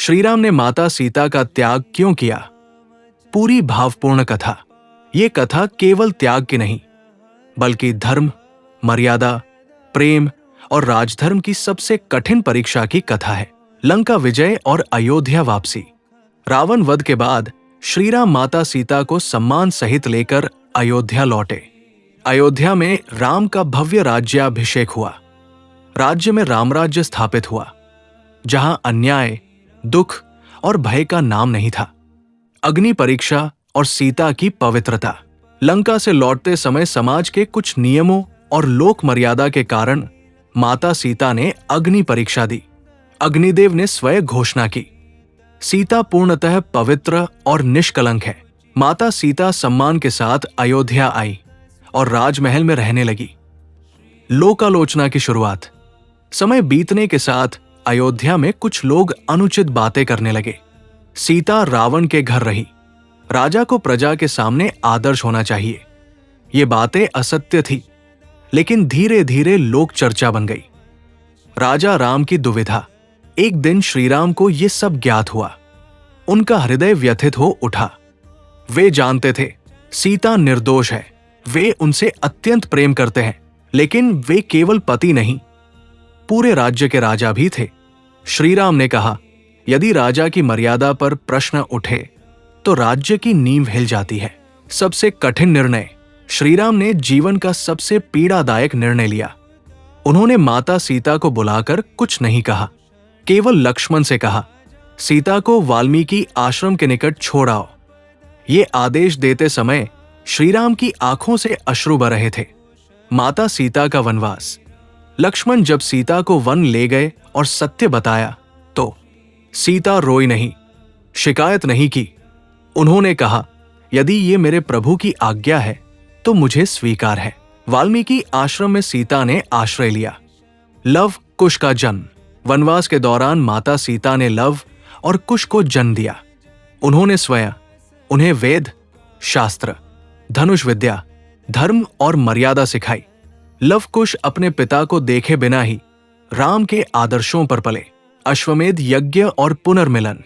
श्रीराम ने माता सीता का त्याग क्यों किया? पूरी भावपूर्ण कथा। ये कथा केवल त्याग की नहीं, बल्कि धर्म, मर्यादा, प्रेम और राजधर्म की सबसे कठिन परीक्षा की कथा है। लंका विजय और अयोध्या वापसी। रावण वध के बाद श्रीराम माता सीता को सम्मान सहित लेकर अयोध्या लौटे। अयोध्या में राम का भव्य राज्याभिषेक हुआ। राज्य में रामराज्य स्थापित हुआ, जहां अन्याय, दुख और भय का नाम नहीं था। अग्नि परीक्षा और सीता की पवित्रता। लंका से लौटते समय समाज के कुछ नियमों और लोक मर्यादा के कारण माता सीता ने अग्नि परीक्षा दी। अग्निदेव ने स्वयं घोषणा की, सीता पूर्णतः पवित्र और निष्कलंक है। माता सीता सम्मान के साथ अयोध्या आई और राजमहल में रहने लगी। लोकालोचना की शुरुआत। समय बीतने के साथ अयोध्या में कुछ लोग अनुचित बातें करने लगे। सीता रावण के घर रही। राजा को प्रजा के सामने आदर्श होना चाहिए। ये बातें असत्य थी, लेकिन धीरे धीरे लोक चर्चा बन गई। राजा राम की दुविधा। एक दिन श्रीराम को यह सब ज्ञात हुआ। उनका हृदय व्यथित हो उठा। वे जानते थे सीता निर्दोष है। वे उनसे अत्यंत प्रेम करते हैं, लेकिन वे केवल पति नहीं, पूरे राज्य के राजा भी थे। श्रीराम ने कहा, यदि राजा की मर्यादा पर प्रश्न उठे तो राज्य की नींव हिल जाती है। सबसे कठिन निर्णय। श्रीराम ने जीवन का सबसे पीड़ादायक निर्णय लिया। उन्होंने माता सीता को बुलाकर कुछ नहीं कहा, केवल लक्ष्मण से कहा, सीता को वाल्मीकि आश्रम के निकट छोड़ आओ। ये आदेश देते समय श्रीराम की आंखों से अश्रु बह रहे थे। माता सीता का वनवास। लक्ष्मण जब सीता को वन ले गए और सत्य बताया तो सीता रोई नहीं, शिकायत नहीं की। उन्होंने कहा, यदि ये मेरे प्रभु की आज्ञा है तो मुझे स्वीकार है। वाल्मीकि आश्रम में सीता ने आश्रय लिया। लव कुश का जन्म। वनवास के दौरान माता सीता ने लव और कुश को जन्म दिया। उन्होंने स्वयं उन्हें वेद, शास्त्र, धनुष विद्या, धर्म और मर्यादा सिखाई। लव कुश अपने पिता को देखे बिना ही राम के आदर्शों पर पले। अश्वमेध यज्ञ और पुनर्मिलन।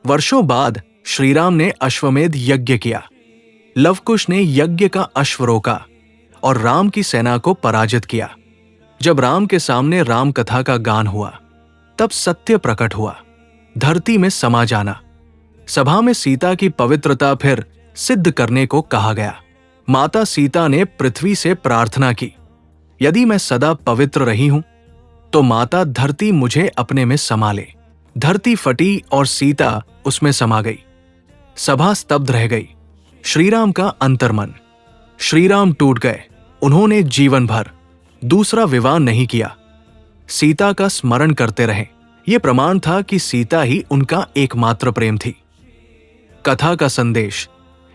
वर्षों बाद श्रीराम ने अश्वमेध यज्ञ किया। लव कुश ने यज्ञ का अश्व रोका और राम की सेना को पराजित किया। जब राम के सामने राम कथा का गान हुआ, तब सत्य प्रकट हुआ। धरती में समा जाना। सभा में सीता की पवित्रता फिर सिद्ध करने को कहा गया। माता सीता ने पृथ्वी से प्रार्थना की, यदि मैं सदा पवित्र रही हूं तो माता धरती मुझे अपने में समा ले। धरती फटी और सीता उसमें समा गई। सभा स्तब्ध रह गई। श्रीराम का अंतर्मन। श्रीराम टूट गए। उन्होंने जीवन भर दूसरा विवाह नहीं किया। सीता का स्मरण करते रहे। यह प्रमाण था कि सीता ही उनका एकमात्र प्रेम थी। कथा का संदेश।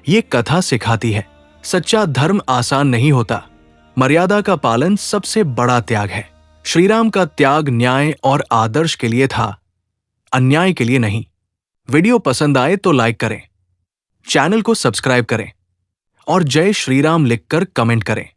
ये कथा सिखाती है, सच्चा धर्म आसान नहीं होता। मर्यादा का पालन सबसे बड़ा त्याग है। श्रीराम का त्याग न्याय और आदर्श के लिए था, अन्याय के लिए नहीं। वीडियो पसंद आए तो लाइक करें, चैनल को सब्सक्राइब करें और जय श्रीराम लिखकर कमेंट करें।